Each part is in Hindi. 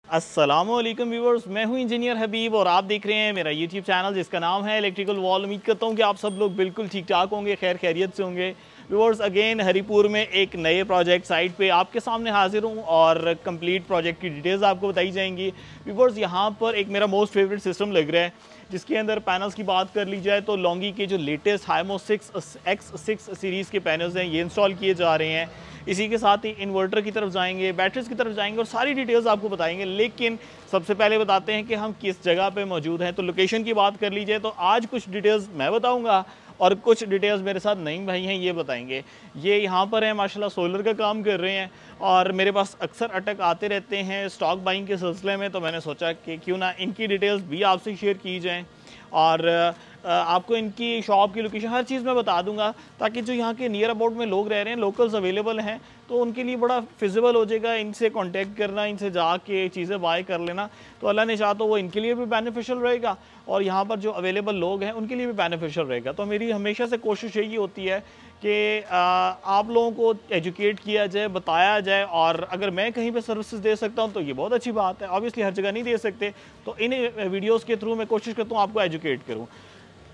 अस्सलामुअलैकुम व्यूवर्स, मैं हूं इंजीनियर हबीब और आप देख रहे हैं मेरा यूट्यूब चैनल जिसका नाम है इलेक्ट्रिकल वॉल। उम्मीद करता हूं कि आप सब लोग बिल्कुल ठीक ठाक होंगे, खैर खैरियत से होंगे। व्यूवर्स, अगेन हरीपुर में एक नए प्रोजेक्ट साइट पे आपके सामने हाजिर हूं और कंप्लीट प्रोजेक्ट की डिटेल्स आपको बताई जाएंगी। व्यूवर्स, यहां पर एक मेरा मोस्ट फेवरेट सिस्टम लग रहा है जिसके अंदर पैनल्स की बात कर ली जाए तो लॉन्गी के जो लेटेस्ट हाइमो 6X6 सीरीज़ के पैनल्स हैं ये इंस्टॉल किए जा रहे हैं। इसी के साथ ही इन्वर्टर की तरफ जाएंगे, बैटरीज की तरफ जाएंगे और सारी डिटेल्स आपको बताएंगे। लेकिन सबसे पहले बताते हैं कि हम किस जगह पे मौजूद हैं। तो लोकेशन की बात कर लीजिए तो आज कुछ डिटेल्स मैं बताऊंगा और कुछ डिटेल्स मेरे साथ नईम भाई हैं ये बताएंगे। ये यहाँ पर हैं, माशाल्लाह सोलर का काम कर रहे हैं और मेरे पास अक्सर अटक आते रहते हैं स्टॉक बाइंग के सिलसिले में, तो मैंने सोचा कि क्यों ना इनकी डिटेल्स भी आपसे शेयर की जाएँ और आपको इनकी शॉप की लोकेशन हर चीज़ मैं बता दूंगा ताकि जो यहाँ के नियर अबाउट में लोग रह रहे हैं, लोकल्स अवेलेबल हैं, तो उनके लिए बड़ा फिजिबल हो जाएगा इनसे कांटेक्ट करना, इनसे जाके चीज़ें बाय कर लेना। तो अल्लाह ने चाहा तो वो इनके लिए भी बेनिफिशियल रहेगा और यहाँ पर जो अवेलेबल लोग हैं उनके लिए भी बेनिफिशियल रहेगा। तो मेरी हमेशा से कोशिश यही होती है कि आप लोगों को एजुकेट किया जाए, बताया जाए और अगर मैं कहीं पे सर्विसेज दे सकता हूं तो ये बहुत अच्छी बात है। ऑब्वियसली हर जगह नहीं दे सकते, तो इन वीडियोस के थ्रू मैं कोशिश करता हूं आपको एजुकेट करूं।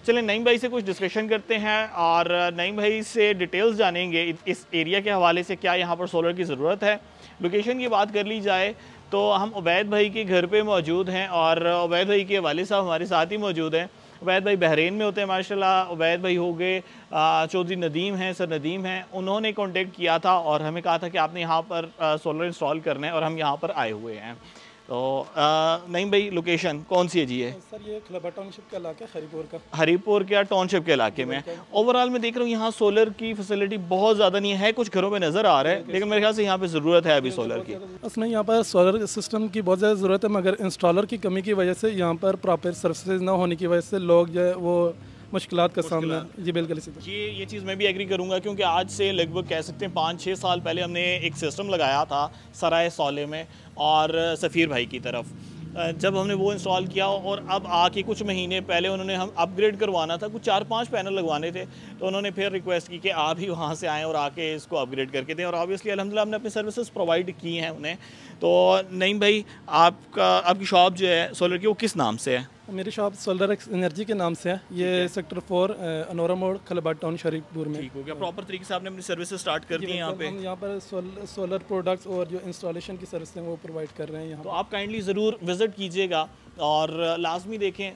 चलें नईम भाई से कुछ डिस्कशन करते हैं और नईम भाई से डिटेल्स जानेंगे इस एरिया के हवाले से, क्या यहाँ पर सोलर की ज़रूरत है। लोकेशन की बात कर ली जाए तो हम उबैद भाई के घर पे मौजूद हैं और उबैद भाई के वालिद साहब हमारे साथ ही मौजूद हैं। उबैद भाई बहरीन में होते हैं माशाल्लाह। उबैद भाई हो गए चौधरी नदीम हैं, सर नदीम हैं, उन्होंने कांटेक्ट किया था और हमें कहा था कि आपने यहाँ पर सोलर इंस्टॉल करना है और हम यहाँ पर आए हुए हैं। तो नईम भाई लोकेशन कौन सी है जी? है सर ये खलबा टाउनशिप का इलाका है, हरीपुर का। हरीपुर के टाउनशिप के इलाके में। ओवरऑल मैं देख रहा हूँ यहाँ सोलर की फैसिलिटी बहुत ज़्यादा नहीं है, कुछ घरों में नज़र आ रहा है, लेकिन मेरे ख्याल से यहाँ पे ज़रूरत है अभी सोलर की। उसमें यहाँ पर सोलर सिस्टम की बहुत ज़्यादा ज़रूरत है, मगर इंस्टॉलर की कमी की वजह से यहाँ पर प्रॉपर सर्विसेज ना होने की वजह से लोग जो है वो मुश्किलात का सामना। जी बिल्कुल इसी ये चीज़ मैं भी एग्री करूँगा क्योंकि आज से लगभग कह सकते हैं 5-6 साल पहले हमने एक सिस्टम लगाया था सराय सौले में और सफ़ीर भाई की तरफ। जब हमने वो इंस्टॉल किया और अब आके कुछ महीने पहले उन्होंने हम अपग्रेड करवाना था, कुछ 4-5 पैनल लगवाने थे, तो उन्होंने फिर रिक्वेस्ट की कि आप ही वहाँ से आएँ और आके इसको अपग्रेड करके दें और ऑब्वियसली अल्हम्दुलिल्लाह हमने अपनी सर्विसेज प्रोवाइड की हैं उन्हें। तो नईम भाई आपकी शॉप जो है सोलर की वो किस नाम से है? मेरी शॉप सोलर एनर्जी के नाम से है। ये सेक्टर 4 अनोरा मोड़ खलबा टाउन शरीफपुर में। ठीक हो गया, प्रॉपर तरीके से आपने अपनी सर्विसेज स्टार्ट कर दी है यहाँ पे। हम यहाँ पर सोलर प्रोडक्ट्स और जो इंस्टॉलेशन की सर्विस हैं वो प्रोवाइड कर रहे हैं यहाँ। तो आप काइंडली ज़रूर विज़िट कीजिएगा और लाजमी देखें,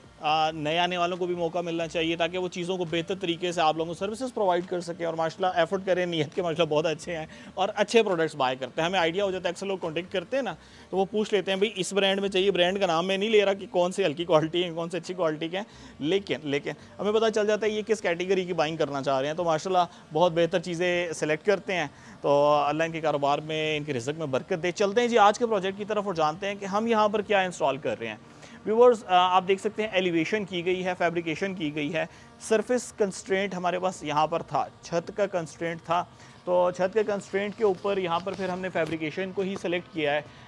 नए आने वालों को भी मौका मिलना चाहिए ताकि वो चीज़ों को बेहतर तरीके से आप लोगों को सर्विसेज प्रोवाइड कर सकें और माशाल्लाह एफर्ट करें, नीयत के माशाल्लाह बहुत अच्छे हैं और अच्छे प्रोडक्ट्स बाय करते हैं। हमें आइडिया हो जाता है, अक्सर लोग कॉन्टेक्ट करते हैं ना तो वो पूछ लेते हैं भाई इस ब्रांड में चाहिए। ब्रांड का नाम मैं नहीं ले रहा कि कौन से हल्की क्वालिटी है कौन से अच्छी क्वालिटी के हैं, लेकिन हमें पता चल जाता है ये किस कैटेगरी की बाइंग करना चाह रहे हैं। तो माशाल्लाह बहुत बेहतर चीज़ें सेलेक्ट करते हैं। तो अल्लाह इनके कारोबार में, इनके रिज़्क में बरकत दे। चलते हैं जी आज के प्रोजेक्ट की तरफ और जानते हैं कि हम यहाँ पर क्या इंस्टॉल कर रहे हैं। व्यूवर्स, आप देख सकते हैं एलिवेशन की गई है, फैब्रिकेशन की गई है। सरफेस कंस्ट्रेंट हमारे पास यहाँ पर था, छत का कंस्ट्रेंट था, तो छत के कंस्ट्रेंट के ऊपर यहाँ पर फिर हमने फैब्रिकेशन को ही सेलेक्ट किया है।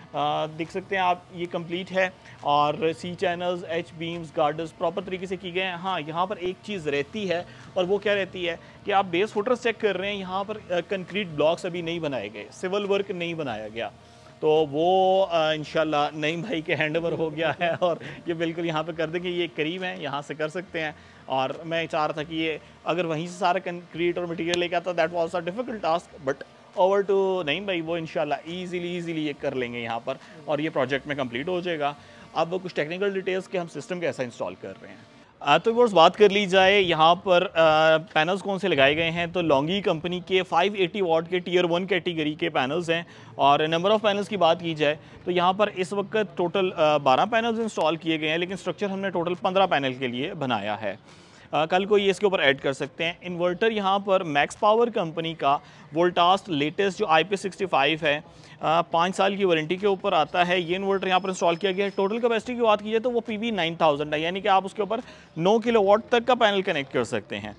देख सकते हैं आप ये कंप्लीट है और C channels, H beams, girders proper तरीके से की गए हैं। हाँ, यहाँ पर एक चीज़ रहती है और वो क्या रहती है कि आप बेस फुटर्स चेक कर रहे हैं, यहाँ पर कंक्रीट ब्लॉक्स अभी नहीं बनाए गए, सिविल वर्क नहीं बनाया गया, तो वो इंशाल्लाह नईम भाई के हैंड ओवर हो गया है और ये बिल्कुल यहाँ पे कर देंगे। ये करीब हैं, यहाँ से कर सकते हैं और मैं चाह रहा था कि ये अगर वहीं से सारा कंक्रीट और मटेरियल लेके आता that was a difficult task, but over to Naeem भाई, वो इंशाल्लाह ईज़िली ये कर लेंगे यहाँ पर और ये प्रोजेक्ट में कंप्लीट हो जाएगा। अब कुछ टेक्निकल डिटेल्स के हम सिस्टम कैसा इंस्टॉल कर रहे हैं। तो व्यूअर्स, बात कर ली जाए यहाँ पर पैनल्स कौन से लगाए गए हैं तो लॉन्गी कंपनी के 580 वाट के टियर 1 कैटेगरी के पैनल्स हैं और नंबर ऑफ़ पैनल्स की बात की जाए तो यहाँ पर इस वक्त टोटल 12 पैनल्स इंस्टॉल किए गए हैं, लेकिन स्ट्रक्चर हमने टोटल 15 पैनल के लिए बनाया है। कल को ये इसके ऊपर ऐड कर सकते हैं। इन्वर्टर यहाँ पर मैक्स पावर कंपनी का वोल्टास्ट लेटेस्ट जो IP65 है, 5 साल की वारंटी के ऊपर आता है। ये इन्वर्टर यहाँ पर इंस्टॉल किया गया है। टोटल कैपेसिटी की बात की जाए तो वो PV 9000 है, यानी कि आप उसके ऊपर 9 किलोवाट तक का पैनल कनेक्ट कर सकते हैं।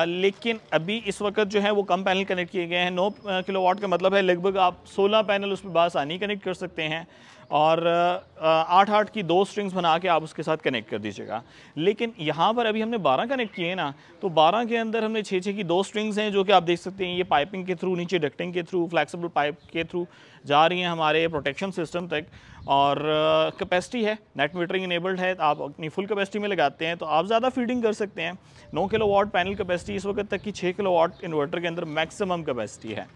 लेकिन अभी इस वक्त जो है वो कम पैनल कनेक्ट किए गए हैं। 9 किलोवाट का मतलब है लगभग आप 16 पैनल उस पर बासानी कनेक्ट कर सकते हैं और 8-8 की 2 स्ट्रिंग्स बना के आप उसके साथ कनेक्ट कर दीजिएगा। लेकिन यहाँ पर अभी हमने 12 कनेक्ट किए ना, तो 12 के अंदर हमने 6-6 की 2 स्ट्रिंग्स हैं जो कि आप देख सकते हैं ये पाइपिंग के थ्रू, नीचे डक्टिंग के थ्रू, फ्लैक्सिबल पाइप के थ्रू जा रही हैं हमारे प्रोटेक्शन सिस्टम तक। और कैपेसिटी है, नेट मीटरिंग इनेबल्ड है, आप अपनी फुल कैपेसिटी में लगाते हैं तो आप ज़्यादा फीडिंग कर सकते हैं। 9 किलोवाट पैनल कैपेसिटी, इस वक्त तक की 6 किलोवाट इन्वर्टर के अंदर मैक्सिमम कैपेसिटी है।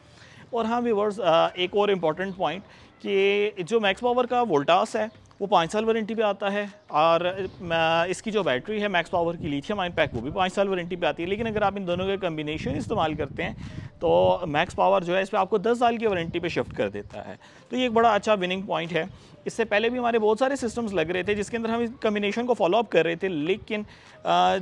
और हाँ व्यूअर्स, एक और इम्पॉर्टेंट पॉइंट कि जो मैक्स पावर का वोल्टास है वो 5 साल वारंटी पे आता है, और इसकी जो बैटरी है मैक्स पावर की लिथियम आयन पैक वो भी 5 साल वारंटी पे आती है। लेकिन अगर आप इन दोनों का कम्बिनेशन इस्तेमाल करते हैं तो मैक्स पावर जो है इस पर आपको 10 साल की वारंटी पे शिफ्ट कर देता है। तो ये एक बड़ा अच्छा विनिंग पॉइंट है। इससे पहले भी हमारे बहुत सारे सिस्टम्स लग रहे थे जिसके अंदर हम इस कम्बिनेशन को फॉलो अप कर रहे थे, लेकिन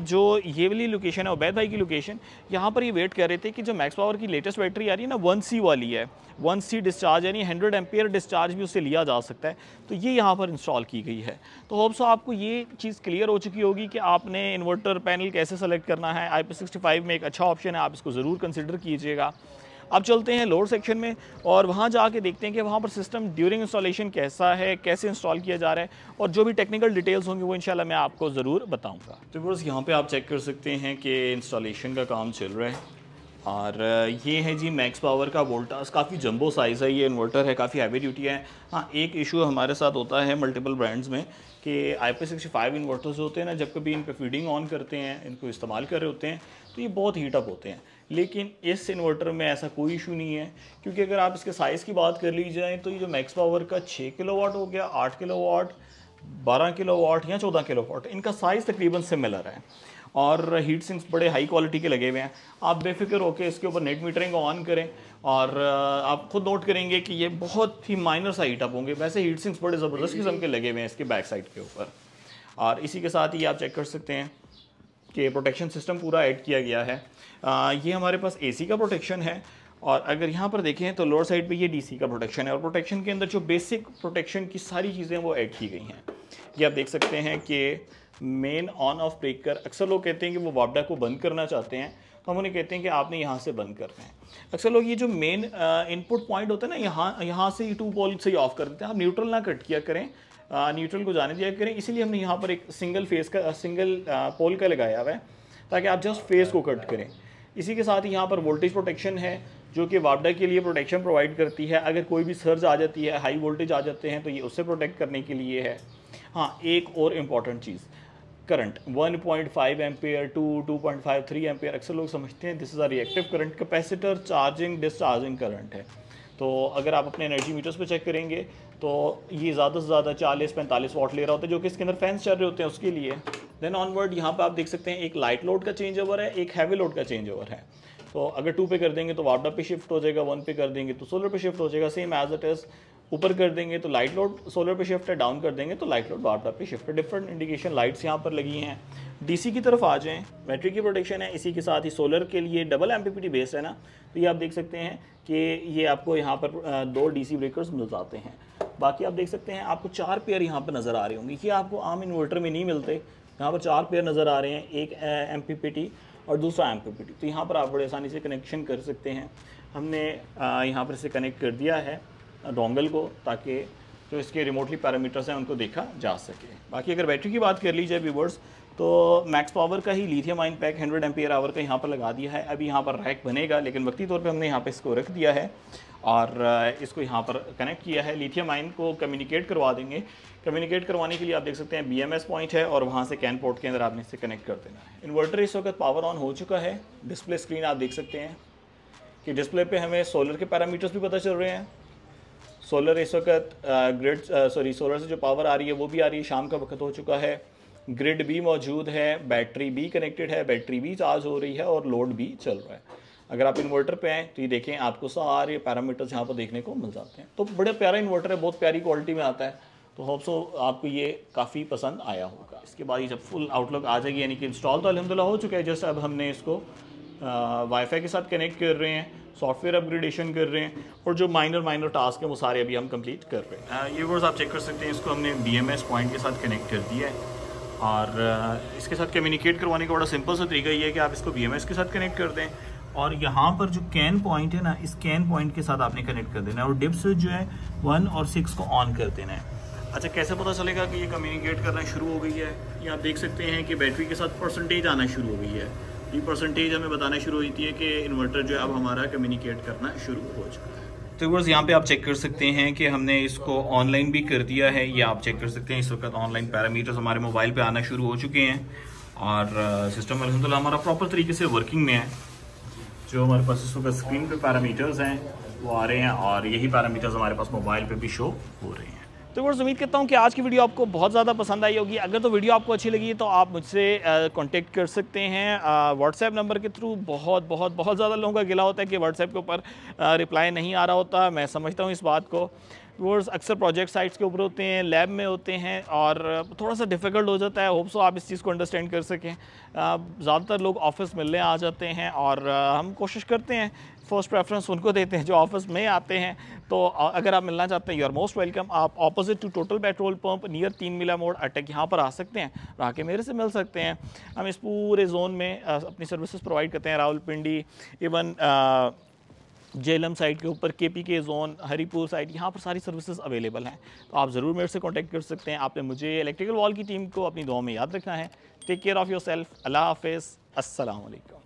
जो ये वाली लोकेशन है उबैद भाई की लोकेशन, यहाँ पर ये वेट कर रहे थे कि जो मैक्स पावर की लेटेस्ट बैटरी आ रही है ना 1C वाली है, 1C डिस्चार्ज यानी 100 एम्पियर डिस्चार्ज भी उससे लिया जा सकता है, तो ये यहाँ पर इंस्टॉल की गई है। तो होप सो आपको ये चीज़ क्लियर हो चुकी होगी कि आपने इन्वर्टर पैनल कैसे सेलेक्ट करना है। IP65 में एक अच्छा ऑप्शन है, आप इसको ज़रूर कंसिडर कीजिएगा। अब चलते हैं लोअर सेक्शन में और वहाँ जाके देखते हैं कि वहाँ पर सिस्टम ड्यूरिंग इंस्टॉलेशन कैसा है, कैसे इंस्टॉल किया जा रहा है, और जो भी टेक्निकल डिटेल्स होंगी वो इंशाल्लाह मैं आपको ज़रूर बताऊँगा। तो बस यहाँ पे आप चेक कर सकते हैं कि इंस्टॉलेशन का काम चल रहा है, और ये है जी मैक्स पावर का वोल्टास। काफ़ी जंबो साइज़ है ये इन्वर्टर है, काफ़ी हैवी ड्यूटी है। हाँ, एक इशू हमारे साथ होता है मल्टीपल ब्रांड्स में कि IP65 इन्वर्टर्स होते हैं ना, जब कभी इन पर फीडिंग ऑन करते हैं, इनको इस्तेमाल कर रहे होते हैं तो ये बहुत हीटअप होते हैं। लेकिन इस इन्वर्टर में ऐसा कोई इशू नहीं है, क्योंकि अगर आप इसके साइज़ की बात कर ली जाए तो ये जो मैक्स पावर का 6 किलोवाट हो गया, 8 किलोवाट, 12 किलोवाट या 14 किलोवाट, इनका साइज़ तकरीबन सिमिलर है, और हीट सिंक्स बड़े हाई क्वालिटी के लगे हुए हैं। आप बेफिक्र होकर इसके ऊपर नेट मीटरिंग को ऑन करें और आप खुद नोट करेंगे कि ये बहुत ही माइनर सा हीटअप होंगे। वैसे हीट सिंक्स बड़े ज़बरदस्त किस्म के लगे हुए हैं इसके बैक साइड के ऊपर। और इसी के साथ ही आप चेक कर सकते हैं कि प्रोटेक्शन सिस्टम पूरा ऐड किया गया है। ये हमारे पास AC का प्रोटेक्शन है, और अगर यहाँ पर देखें तो लोअर साइड पे ये DC का प्रोटेक्शन है, और प्रोटेक्शन के अंदर जो बेसिक प्रोटेक्शन की सारी चीज़ें वो ऐड की गई हैं। ये आप देख सकते हैं कि मेन ऑन ऑफ ब्रेकर, अक्सर लोग कहते हैं कि वो वापडा को बंद करना चाहते हैं, तो हम उन्हें कहते हैं कि आपने यहाँ से बंद करना है। अक्सर लोग ये जो मेन इनपुट पॉइंट होता है ना, यहाँ से 2 पोल से ही ऑफ कर देते हैं। आप न्यूट्रल ना कट किया करें, न्यूट्रल को जाने दिया करें, इसीलिए हमने यहाँ पर एक सिंगल पोल का लगाया हुआ है ताकि आप जस्ट फेस को कट करें। इसी के साथ ही यहाँ पर वोल्टेज प्रोटेक्शन है जो कि वापडा के लिए प्रोटेक्शन प्रोवाइड करती है। अगर कोई भी सर्ज आ जाती है, हाई वोल्टेज आ जाते हैं, तो ये उससे प्रोटेक्ट करने के लिए है। हाँ, एक और इम्पॉर्टेंट चीज़, करंट 1.5 एम्पेयर टू 2.53 एम्पेयर, अक्सर लोग समझते हैं this is a reactive current. Capacitor charging discharging current है, तो अगर आप अपने एनर्जी मीटर्स पे चेक करेंगे तो ये ज़्यादा से ज़्यादा 40-45 वाट ले रहा होता है, जो कि इसके अंदर फैंस चल रहे होते हैं उसके लिए। देन ऑनवर्ड यहाँ पे आप देख सकते हैं एक लाइट लोड का चेंज ओवर है, एक हैवी लोड का चेंज ओवर है। तो अगर 2 पे कर देंगे तो वापडा पे शिफ्ट हो जाएगा, 1 पे कर देंगे तो सोलर पे शिफ्ट हो जाएगा, सेम एज इट इज़। ऊपर कर देंगे तो लाइट लोड सोलर पे शिफ्ट है, डाउन कर देंगे तो लाइट लोड वापडा पे शिफ्ट है। डिफरेंट इंडिकेशन लाइट्स यहाँ पर लगी हैं। DC की तरफ आ जाएँ, बैटरी की प्रोटेक्शन है, इसी के साथ ही सोलर के लिए डबल MPPT बेस है ना, तो ये आप देख सकते हैं कि ये आपको यहाँ पर 2 DC ब्रेकर्स मिल जाते हैं। बाकी आप देख सकते हैं आपको 4 पेयर यहाँ पर नज़र आ रहे होंगे, ये आपको आम इन्वर्टर में नहीं मिलते। यहाँ पर 4 पेयर नज़र आ रहे हैं, एक MPPT और दूसरा MPPT, तो यहाँ पर आप बड़े आसानी से कनेक्शन कर सकते हैं। हमने यहाँ पर इसे कनेक्ट कर दिया है डोंगल को, ताकि जो इसके रिमोटली पैरामीटर्स हैं उनको देखा जा सके। बाकी अगर बैटरी की बात कर ली जाए व्यूअर्स, तो मैक्स पावर का ही lithium ion pack 100 ampere hour का यहाँ पर लगा दिया है। अभी यहाँ पर रैक बनेगा, लेकिन वक्ती तौर पे हमने यहाँ पे इसको रख दिया है और इसको यहाँ पर कनेक्ट किया है। लिथियम आयन को कम्युनिकेट करवा देंगे। कम्युनिकेट करवाने के लिए आप देख सकते हैं BMS पॉइंट है, और वहाँ से कैन पोर्ट के अंदर आपने इसे कनेक्ट कर देना है। इन्वर्टर इस वक्त पावर ऑन हो चुका है। डिस्प्ले स्क्रीन आप देख सकते हैं कि डिस्प्ले पे हमें सोलर के पैरामीटर्स भी पता चल रहे हैं। सोलर इस वक्त सोलर से जो पावर आ रही है वो भी आ रही है। शाम का वक्त हो चुका है, ग्रिड भी मौजूद है, बैटरी भी कनेक्टेड है, बैटरी भी चार्ज हो रही है और लोड भी चल रहा है। अगर आप इन्वर्टर पे हैं तो ये देखें आपको सारे पैरामीटर्स यहाँ पर देखने को मिल जाते हैं। तो बड़ा प्यारा इन्वर्टर है, बहुत प्यारी क्वालिटी में आता है। तो होप सो आपको ये काफ़ी पसंद आया होगा। इसके बाद ये जब फुल आउटलुक आ जाएगी, यानी कि इंस्टॉल तो अल्हम्दुलिल्लाह हो चुका है, जस्ट अब हमने इसको वाईफाई के साथ कनेक्ट कर रहे हैं, सॉफ्टवेयर अपग्रेडेशन कर रहे हैं, और जो माइनर टास्क हैं वो सारे अभी हम कंप्लीट कर रहे हैं। ये वर्स आप चेक कर सकते हैं, इसको हमने BMS पॉइंट के साथ कनेक्ट कर दिया है, और इसके साथ कम्युनिकेट करवाने का बड़ा सिंपल सा तरीका ये है कि आप इसको BMS के साथ कनेक्ट कर दें, और यहाँ पर जो कैन पॉइंट है ना, इस कैन पॉइंट के साथ आपने कनेक्ट कर देना है, और डिप स्विच जो है 1 और 6 को ऑन कर देना है। अच्छा, कैसे पता चलेगा कि ये कम्युनिकेट करना शुरू हो गई है? ये आप देख सकते हैं कि बैटरी के साथ परसेंटेज आना शुरू हो गई है। ये परसेंटेज हमें बताना शुरू होती है कि इन्वर्टर जो है अब हमारा कम्युनिकेट करना शुरू हो चुका है। तो बस यहाँ पे आप चेक कर सकते हैं कि हमने इसको ऑनलाइन भी कर दिया है। ये आप चेक कर सकते हैं, इस वक्त ऑनलाइन पैरामीटर्स हमारे मोबाइल पे आना शुरू हो चुके हैं और सिस्टम अल्हम्दुलिल्लाह हमारा प्रॉपर तरीके से वर्किंग में है। जो हमारे पास इस वक्त स्क्रीन पे पैरामीटर्स हैं वो आ रहे हैं और यही पैरामीटर्स हमारे पास मोबाइल पे भी शो हो रहे हैं। तो बस उम्मीद करता हूँ कि आज की वीडियो आपको बहुत ज़्यादा पसंद आई होगी। अगर तो वीडियो आपको अच्छी लगी तो आप मुझसे कांटेक्ट कर सकते हैं व्हाट्सएप नंबर के थ्रू। बहुत ज़्यादा लोगों का गिला होता है कि व्हाट्सएप के ऊपर रिप्लाई नहीं आ रहा होता। मैं समझता हूँ इस बात को। व्यूअर्स अक्सर प्रोजेक्ट साइट्स के ऊपर होते हैं, लैब में होते हैं और थोड़ा सा डिफ़िकल्ट हो जाता है। होप सो आप इस चीज़ को अंडरस्टैंड कर सकें। ज़्यादातर लोग ऑफिस मिलने आ जाते हैं और हम कोशिश करते हैं फ़र्स्ट प्रेफरेंस उनको देते हैं जो ऑफिस में आते हैं। तो अगर आप मिलना चाहते हैं, यू आर मोस्ट वेलकम। आप opposite to total petrol pump near 3 मीला मोड़ अटक यहाँ पर आ सकते हैं और आके मेरे से मिल सकते हैं। हम इस पूरे जोन में अपनी सर्विसेज प्रोवाइड करते हैं। रावलपिंडी, इवन जेलम साइड के ऊपर KP के जोन, हरीपुर साइड, यहाँ पर सारी सर्विसेज अवेलेबल हैं। तो आप ज़रूर मेरे से कांटेक्ट कर सकते हैं। आपने मुझे इलेक्ट्रिकल वॉल की टीम को अपनी दुआ में याद रखना है। Take care of yourself. अल्लाह हाफिज़। अस्सलाम वालेकुम।